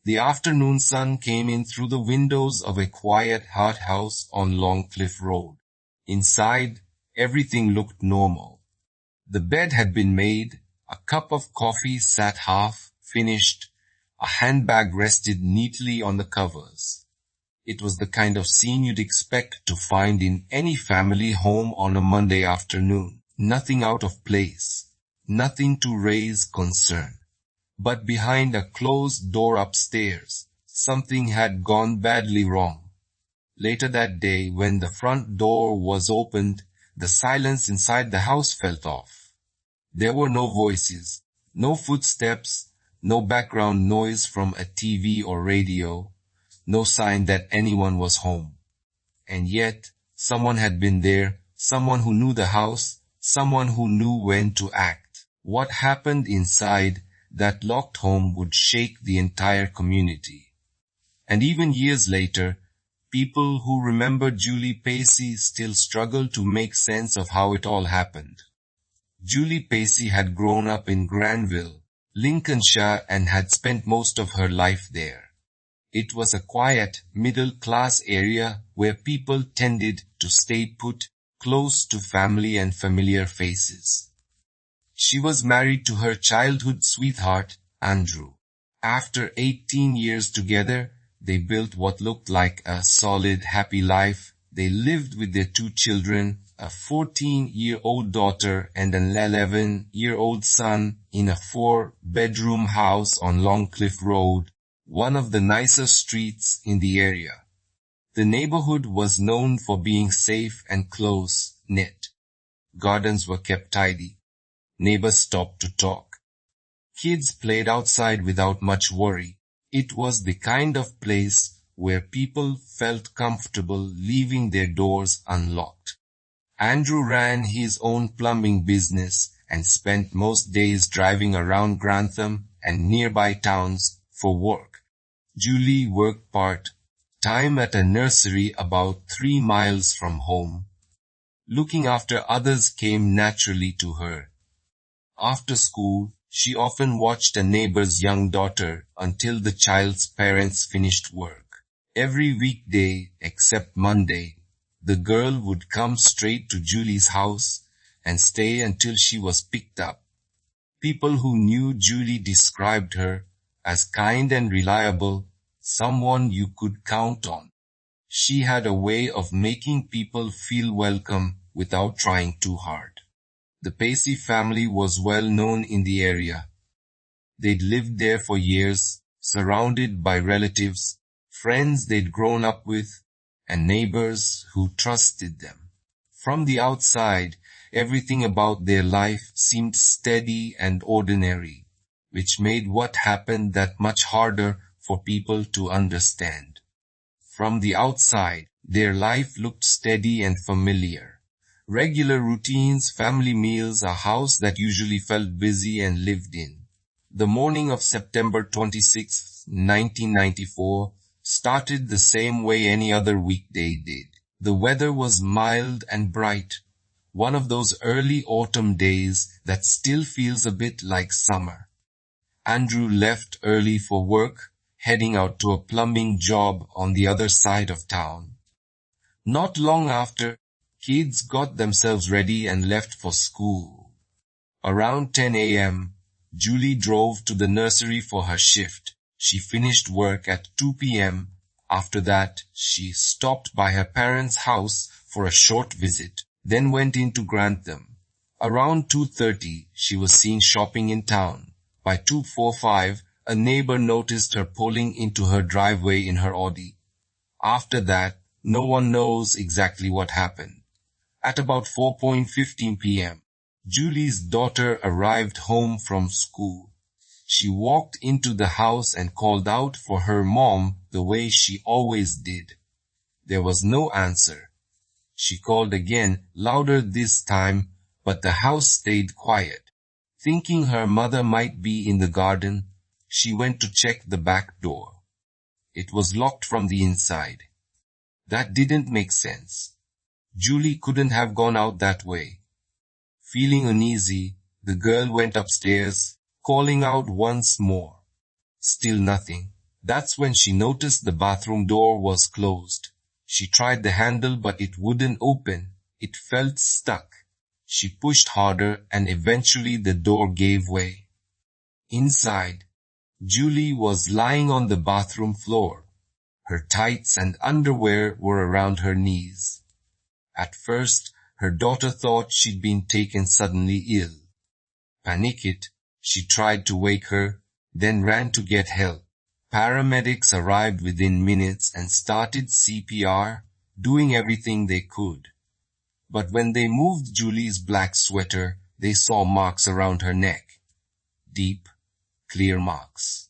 The afternoon sun came in through the windows of a quiet hut house on Long Cliff Road. Inside, everything looked normal. The bed had been made, a cup of coffee sat half finished, a handbag rested neatly on the covers. It was the kind of scene you'd expect to find in any family home on a Monday afternoon. Nothing out of place, nothing to raise concern. But behind a closed door upstairs, something had gone badly wrong. Later that day, when the front door was opened, the silence inside the house felt off. There were no voices, no footsteps, no background noise from a TV or radio, no sign that anyone was home. And yet, someone had been there, someone who knew the house, someone who knew when to act. What happened inside that locked home would shake the entire community. And even years later, people who remember Julie Pacey still struggle to make sense of how it all happened. Julie Pacey had grown up in Granville, Lincolnshire, and had spent most of her life there. It was a quiet, middle-class area where people tended to stay put, close to family and familiar faces. She was married to her childhood sweetheart, Andrew. After 18 years together, they built what looked like a solid, happy life. They lived with their 2 children, a 14-year-old daughter and an 11-year-old son, in a 4-bedroom house on Long Cliff Road, one of the nicer streets in the area. The neighborhood was known for being safe and close-knit. Gardens were kept tidy. Neighbors stopped to talk. Kids played outside without much worry. It was the kind of place where people felt comfortable leaving their doors unlocked. Andrew ran his own plumbing business and spent most days driving around Grantham and nearby towns for work. Julie worked part-time at a nursery about 3 miles from home. Looking after others came naturally to her. After school, she often watched a neighbor's young daughter until the child's parents finished work. Every weekday, except Monday, the girl would come straight to Julie's house and stay until she was picked up. People who knew Julie described her as kind and reliable, someone you could count on. She had a way of making people feel welcome without trying too hard. The Pacey family was well known in the area. They'd lived there for years, surrounded by relatives, friends they'd grown up with, and neighbors who trusted them. From the outside, everything about their life seemed steady and ordinary, which made what happened that much harder for people to understand. From the outside, their life looked steady and familiar. Regular routines, family meals, a house that usually felt busy and lived in. The morning of September 26, 1994, started the same way any other weekday did. The weather was mild and bright, one of those early autumn days that still feels a bit like summer. Andrew left early for work, heading out to a plumbing job on the other side of town. Not long after, kids got themselves ready and left for school. Around 10 a.m., Julie drove to the nursery for her shift. She finished work at 2 p.m. After that, she stopped by her parents' house for a short visit, then went into Grantham. Around 2:30, she was seen shopping in town. By 2:45, a neighbor noticed her pulling into her driveway in her Audi. After that, no one knows exactly what happened. At about 4:15 p.m., Julie's daughter arrived home from school. She walked into the house and called out for her mom the way she always did. There was no answer. She called again, louder this time, but the house stayed quiet. Thinking her mother might be in the garden, she went to check the back door. It was locked from the inside. That didn't make sense. Julie couldn't have gone out that way. Feeling uneasy, the girl went upstairs, calling out once more. Still nothing. That's when she noticed the bathroom door was closed. She tried the handle but it wouldn't open. It felt stuck. She pushed harder and eventually the door gave way. Inside, Julie was lying on the bathroom floor. Her tights and underwear were around her knees. At first, her daughter thought she'd been taken suddenly ill. Panicked, she tried to wake her, then ran to get help. Paramedics arrived within minutes and started CPR, doing everything they could. But when they moved Julie's black sweater, they saw marks around her neck. Deep, clear marks.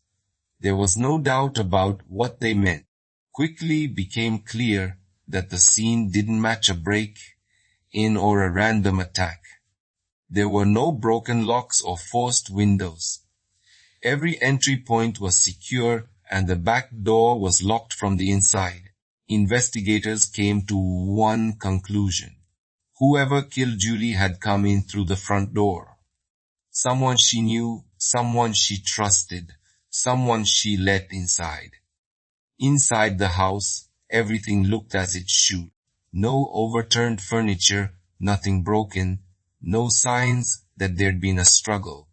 There was no doubt about what they meant. Quickly became clear that the scene didn't match a break-in or a random attack. There were no broken locks or forced windows. Every entry point was secure and the back door was locked from the inside. Investigators came to one conclusion. Whoever killed Julie had come in through the front door. Someone she knew, someone she trusted, someone she let inside. Inside the house, everything looked as it should. No overturned furniture, nothing broken, no signs that there'd been a struggle.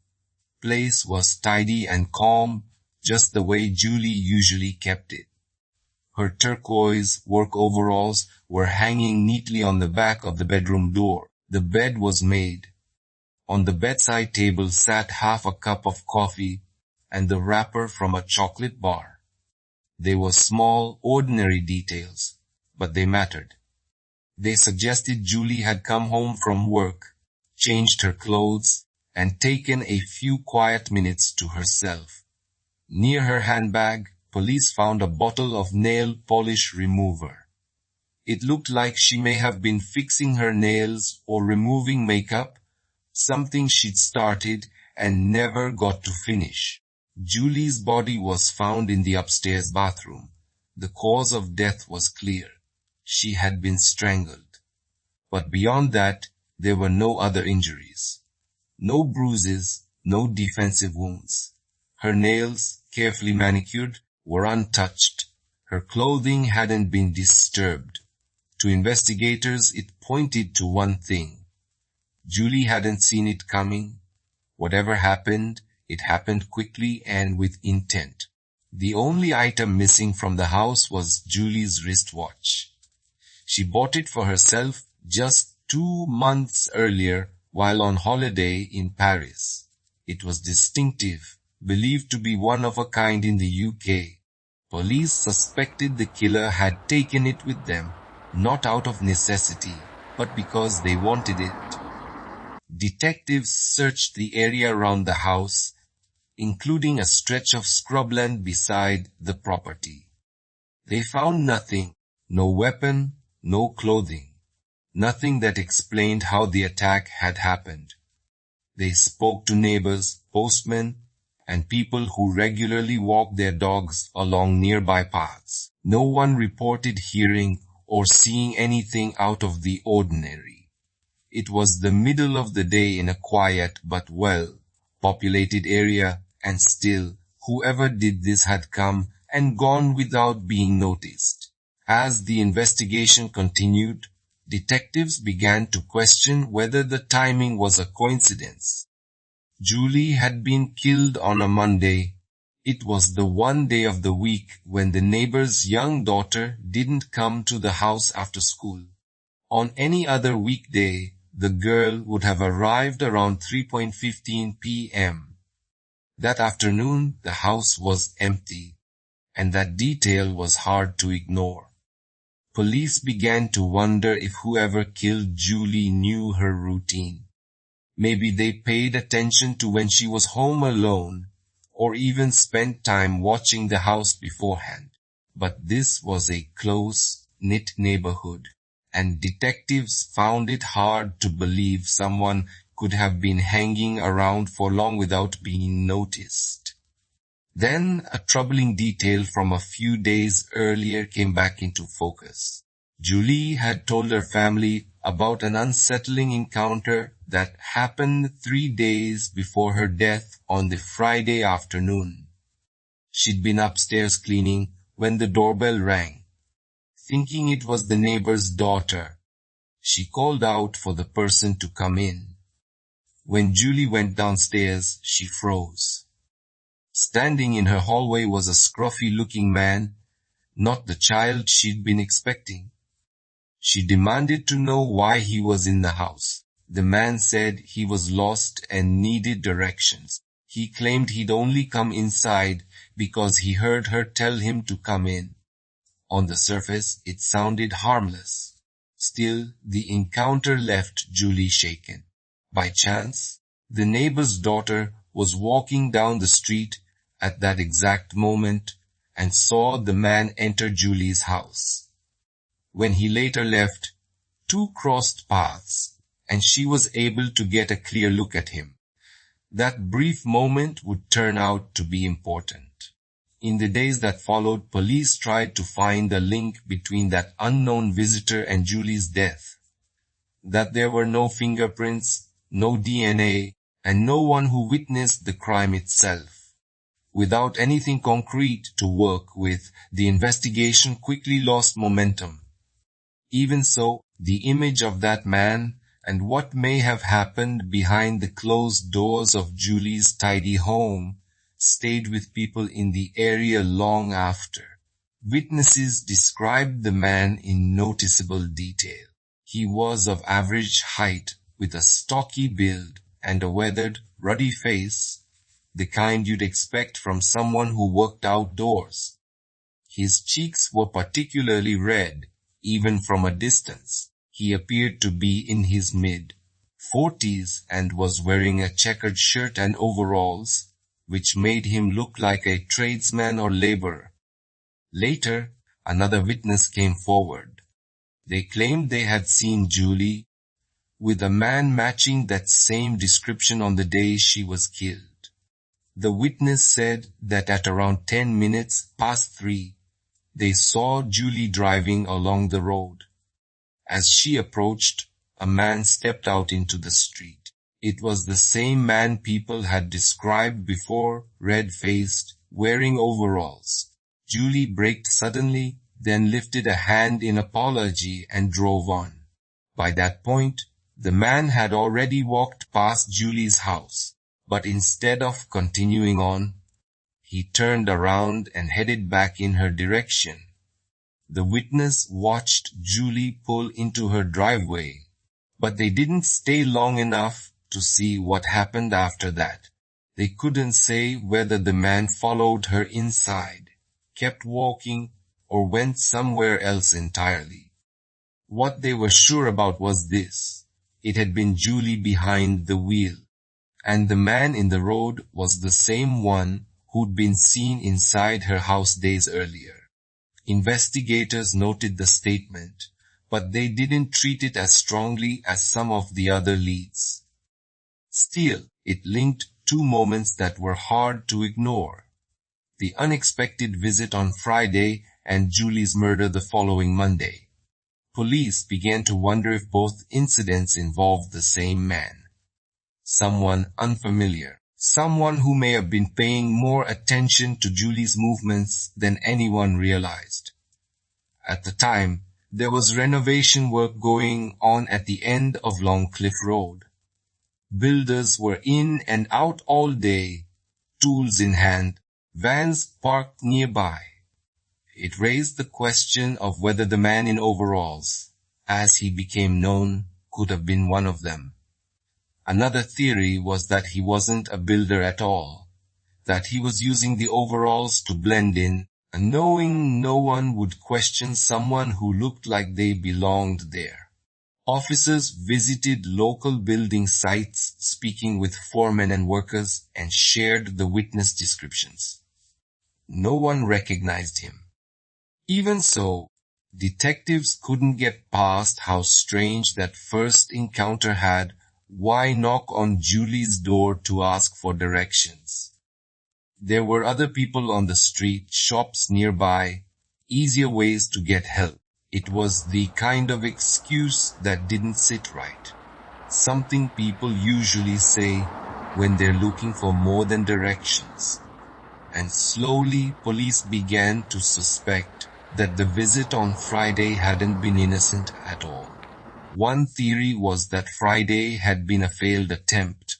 Place was tidy and calm, just the way Julie usually kept it. Her turquoise work overalls were hanging neatly on the back of the bedroom door. The bed was made. On the bedside table sat half a cup of coffee and the wrapper from a chocolate bar. They were small, ordinary details, but they mattered. They suggested Julie had come home from work, changed her clothes, and taken a few quiet minutes to herself. Near her handbag, police found a bottle of nail polish remover. It looked like she may have been fixing her nails or removing makeup, something she'd started and never got to finish. Julie's body was found in the upstairs bathroom. The cause of death was clear. She had been strangled. But beyond that, there were no other injuries. No bruises, no defensive wounds. Her nails, carefully manicured, were untouched. Her clothing hadn't been disturbed. To investigators, it pointed to one thing. Julie hadn't seen it coming. Whatever happened, it happened quickly and with intent. The only item missing from the house was Julie's wristwatch. She bought it for herself just 2 months earlier while on holiday in Paris. It was distinctive, believed to be one of a kind in the UK. Police suspected the killer had taken it with them, not out of necessity, but because they wanted it. Detectives searched the area around the house, including a stretch of scrubland beside the property. They found nothing, no weapon, no clothing, nothing that explained how the attack had happened. They spoke to neighbors, postmen, and people who regularly walked their dogs along nearby paths. No one reported hearing or seeing anything out of the ordinary. It was the middle of the day in a quiet but well-populated area, and still, whoever did this had come and gone without being noticed. As the investigation continued, detectives began to question whether the timing was a coincidence. Julie had been killed on a Monday. It was the one day of the week when the neighbor's young daughter didn't come to the house after school. On any other weekday, the girl would have arrived around 3:15 p.m. That afternoon, the house was empty, and that detail was hard to ignore. Police began to wonder if whoever killed Julie knew her routine. Maybe they paid attention to when she was home alone, or even spent time watching the house beforehand. But this was a close-knit neighborhood, and detectives found it hard to believe someone could have been hanging around for long without being noticed. Then a troubling detail from a few days earlier came back into focus. Julie had told her family about an unsettling encounter that happened 3 days before her death on the Friday afternoon. She'd been upstairs cleaning when the doorbell rang. Thinking it was the neighbor's daughter, she called out for the person to come in. When Julie went downstairs, she froze. Standing in her hallway was a scruffy-looking man, not the child she'd been expecting. She demanded to know why he was in the house. The man said he was lost and needed directions. He claimed he'd only come inside because he heard her tell him to come in. On the surface, it sounded harmless. Still, the encounter left Julie shaken. By chance, the neighbor's daughter was walking down the street at that exact moment and saw the man enter Julie's house. When he later left, two crossed paths, and she was able to get a clear look at him. That brief moment would turn out to be important. In the days that followed, police tried to find a link between that unknown visitor and Julie's death. That there were no fingerprints, no DNA, and no one who witnessed the crime itself. Without anything concrete to work with, the investigation quickly lost momentum. Even so, the image of that man and what may have happened behind the closed doors of Julie's tidy home stayed with people in the area long after. Witnesses described the man in noticeable detail. He was of average height, with a stocky build and a weathered, ruddy face, the kind you'd expect from someone who worked outdoors. His cheeks were particularly red, even from a distance. He appeared to be in his mid-40s and was wearing a checkered shirt and overalls, which made him look like a tradesman or laborer. Later, another witness came forward. They claimed they had seen Julie with a man matching that same description on the day she was killed. The witness said that at around 10 minutes past 3, they saw Julie driving along the road. As she approached, a man stepped out into the street. It was the same man people had described before, red-faced, wearing overalls. Julie braked suddenly, then lifted a hand in apology and drove on. By that point, the man had already walked past Julie's house, but instead of continuing on, he turned around and headed back in her direction. The witness watched Julie pull into her driveway, but they didn't stay long enough to see what happened after that. They couldn't say whether the man followed her inside, kept walking, or went somewhere else entirely. What they were sure about was this: it had been Julie behind the wheel, and the man in the road was the same one who'd been seen inside her house days earlier. Investigators noted the statement, but they didn't treat it as strongly as some of the other leads. Still, it linked two moments that were hard to ignore: the unexpected visit on Friday and Julie's murder the following Monday. Police began to wonder if both incidents involved the same man. Someone unfamiliar. Someone who may have been paying more attention to Julie's movements than anyone realized. At the time, there was renovation work going on at the end of Long Cliff Road. Builders were in and out all day, tools in hand, vans parked nearby. It raised the question of whether the man in overalls, as he became known, could have been one of them. Another theory was that he wasn't a builder at all, that he was using the overalls to blend in, and knowing no one would question someone who looked like they belonged there. Officers visited local building sites, speaking with foremen and workers, and shared the witness descriptions. No one recognized him. Even so, detectives couldn't get past how strange that first encounter had. Why knock on Julie's door to ask for directions? There were other people on the street, shops nearby, easier ways to get help. It was the kind of excuse that didn't sit right. Something people usually say when they're looking for more than directions. and slowly police began to suspect that the visit on Friday hadn't been innocent at all. One theory was that Friday had been a failed attempt,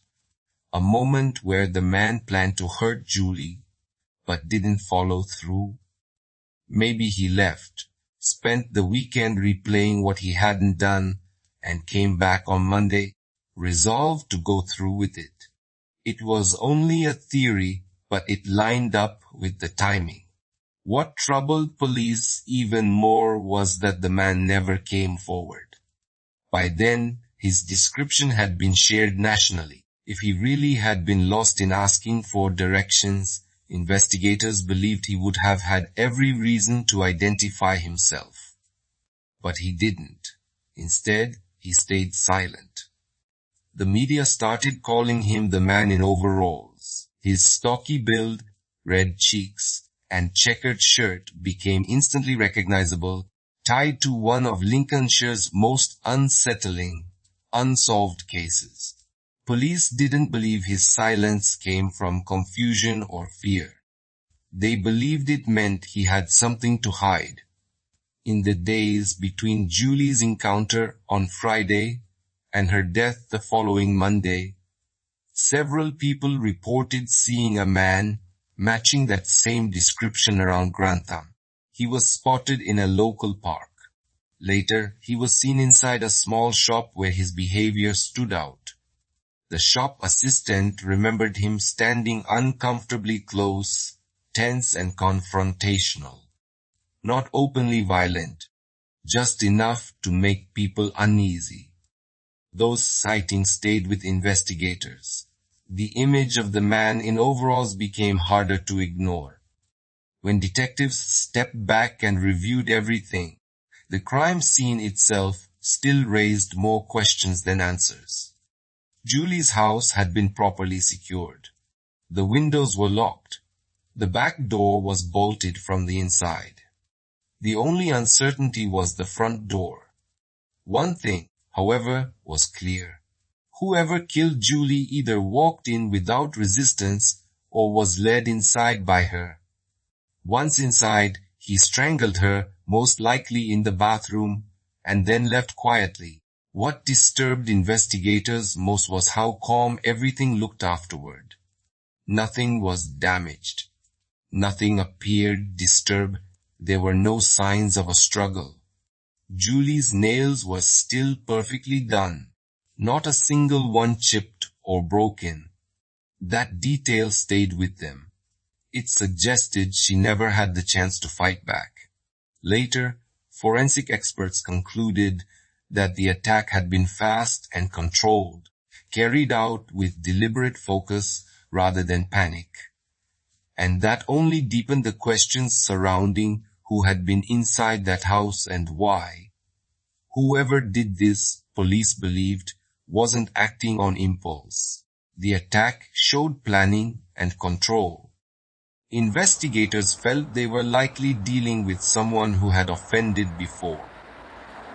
a moment where the man planned to hurt Julie, but didn't follow through. Maybe he left, spent the weekend replaying what he hadn't done, and came back on Monday, resolved to go through with it. It was only a theory, but it lined up with the timing. What troubled police even more was that the man never came forward. By then, his description had been shared nationally. If he really had been lost in asking for directions, investigators believed he would have had every reason to identify himself. But he didn't. Instead, he stayed silent. The media started calling him the man in overalls. His stocky build, red cheeks, and checkered shirt became instantly recognizable, tied to one of Lincolnshire's most unsettling, unsolved cases. Police didn't believe his silence came from confusion or fear. They believed it meant he had something to hide. In the days between Julie's encounter on Friday and her death the following Monday, several people reported seeing a man matching that same description around Grantham. He was spotted in a local park. Later, he was seen inside a small shop where his behavior stood out. The shop assistant remembered him standing uncomfortably close, tense and confrontational. Not openly violent, just enough to make people uneasy. Those sightings stayed with investigators. The image of the man in overalls became harder to ignore. When detectives stepped back and reviewed everything, the crime scene itself still raised more questions than answers. Julie's house had been properly secured. The windows were locked. The back door was bolted from the inside. The only uncertainty was the front door. One thing, however, was clear. Whoever killed Julie either walked in without resistance or was led inside by her. Once inside, he strangled her, most likely in the bathroom, and then left quietly. What disturbed investigators most was how calm everything looked afterward. Nothing was damaged. Nothing appeared disturbed. There were no signs of a struggle. Julie's nails were still perfectly done. Not a single one chipped or broken. That detail stayed with them. It suggested she never had the chance to fight back. Later, forensic experts concluded that the attack had been fast and controlled, carried out with deliberate focus rather than panic. And that only deepened the questions surrounding who had been inside that house and why. Whoever did this, police believed, wasn't acting on impulse. The attack showed planning and control. Investigators felt they were likely dealing with someone who had offended before,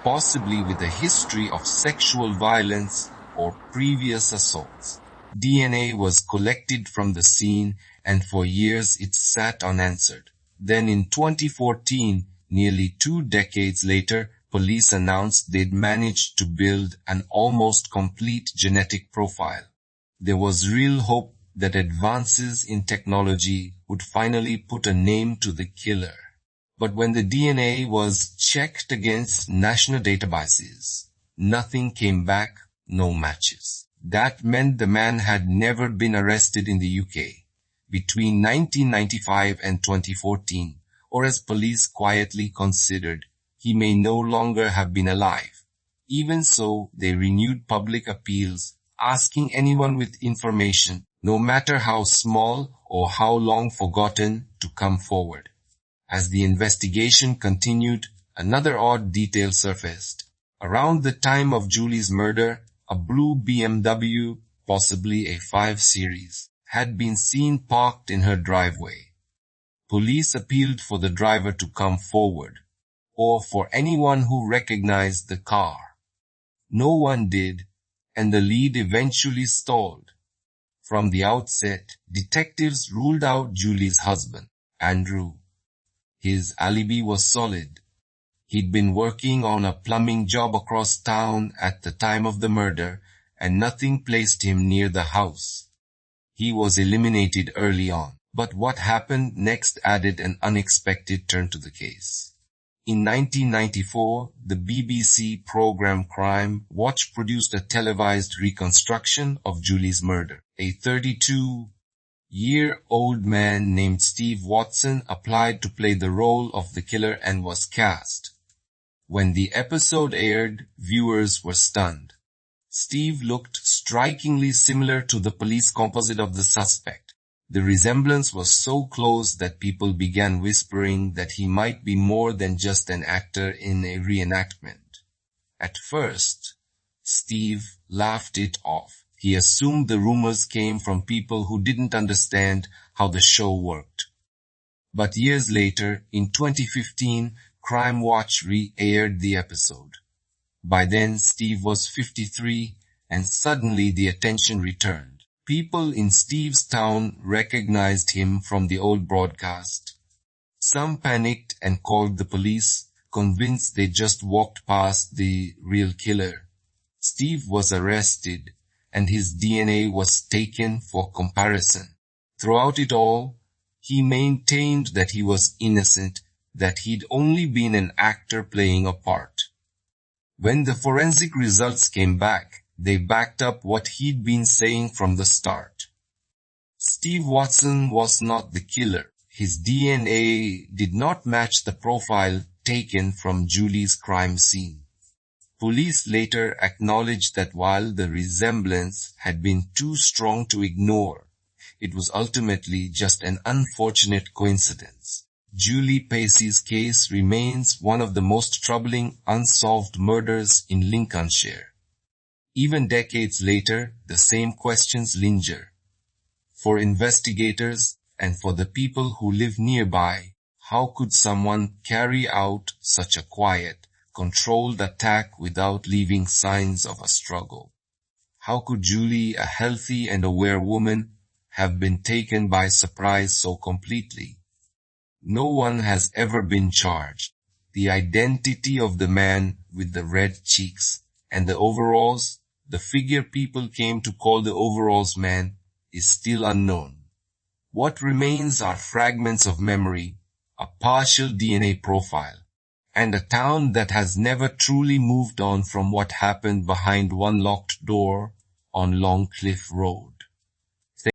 possibly with a history of sexual violence or previous assaults. DNA was collected from the scene, and for years it sat unanswered. Then in 2014, nearly 2 decades later, police announced they'd managed to build an almost complete genetic profile. There was real hope that advances in technology would finally put a name to the killer. But when the DNA was checked against national databases, nothing came back, no matches. That meant the man had never been arrested in the UK between 1995 and 2014, or as police quietly considered, he may no longer have been alive. Even so, they renewed public appeals, asking anyone with information, no matter how small or how long forgotten, to come forward. As the investigation continued, another odd detail surfaced. Around the time of Julie's murder, a blue BMW, possibly a 5 Series, had been seen parked in her driveway. Police appealed for the driver to come forward, or for anyone who recognized the car. No one did, and the lead eventually stalled. From the outset, detectives ruled out Julie's husband, Andrew. His alibi was solid. He'd been working on a plumbing job across town at the time of the murder, and nothing placed him near the house. He was eliminated early on, but what happened next added an unexpected turn to the case. In 1994, the BBC program Crime Watch produced a televised reconstruction of Julie's murder. A 32-year-old man named Steve Watson applied to play the role of the killer and was cast. When the episode aired, viewers were stunned. Steve looked strikingly similar to the police composite of the suspect. The resemblance was so close that people began whispering that he might be more than just an actor in a reenactment. At first, Steve laughed it off. He assumed the rumors came from people who didn't understand how the show worked. But years later, in 2015, Crime Watch re-aired the episode. By then, Steve was 53, and suddenly the attention returned. People in Steve's town recognized him from the old broadcast. Some panicked and called the police, convinced they just walked past the real killer. Steve was arrested, and his DNA was taken for comparison. Throughout it all, he maintained that he was innocent, that he'd only been an actor playing a part. When the forensic results came back, they backed up what he'd been saying from the start. Steve Watson was not the killer. His DNA did not match the profile taken from Julie's crime scene. Police later acknowledged that while the resemblance had been too strong to ignore, it was ultimately just an unfortunate coincidence. Julie Pacey's case remains one of the most troubling unsolved murders in Lincolnshire. Even decades later, the same questions linger. For investigators, and for the people who live nearby, how could someone carry out such a quiet, controlled attack without leaving signs of a struggle? How could Julie, a healthy and aware woman, have been taken by surprise so completely? No one has ever been charged. The identity of the man with the red cheeks and the overalls, the figure people came to call the overalls man, is still unknown. What remains are fragments of memory, a partial DNA profile, and a town that has never truly moved on from what happened behind one locked door on Long Cliff Road.